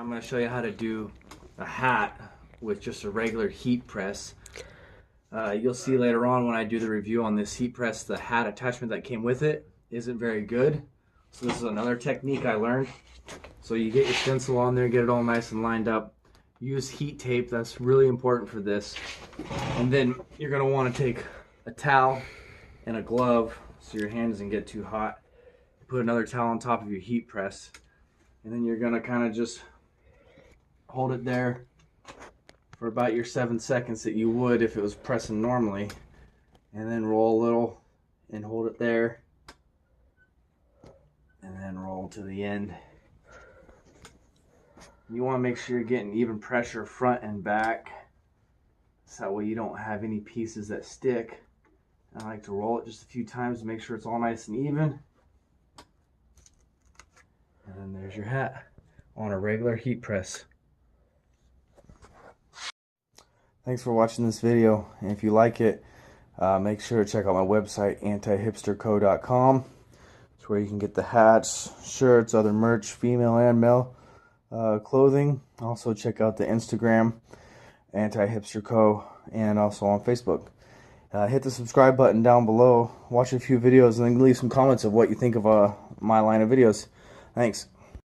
I'm going to show you how to do a hat with just a regular heat press. You'll see later on when I do the review on this heat press, the hat attachment that came with it isn't very good. So this is another technique I learned. So you get your stencil on there, get it all nice and lined up. Use heat tape, that's really important for this. And then you're going to want to take a towel and a glove so your hand doesn't get too hot. Put another towel on top of your heat press. And then you're going to kind of just hold it there for about your 7 seconds that you would if it was pressing normally, and then roll a little and hold it there, and then roll to the end. You want to make sure you're getting even pressure front and back, so that way you don't have any pieces that stick. I like to roll it just a few times to make sure it's all nice and even. And then there's your hat on a regular heat press. Thanks for watching this video, and if you like it, make sure to check out my website, Anti-Hipsterco.com. It's where you can get the hats, shirts, other merch, female and male clothing. Also check out the Instagram, Anti-Hipsterco, and also on Facebook. Hit the subscribe button down below, watch a few videos, and then leave some comments of what you think of my line of videos. Thanks.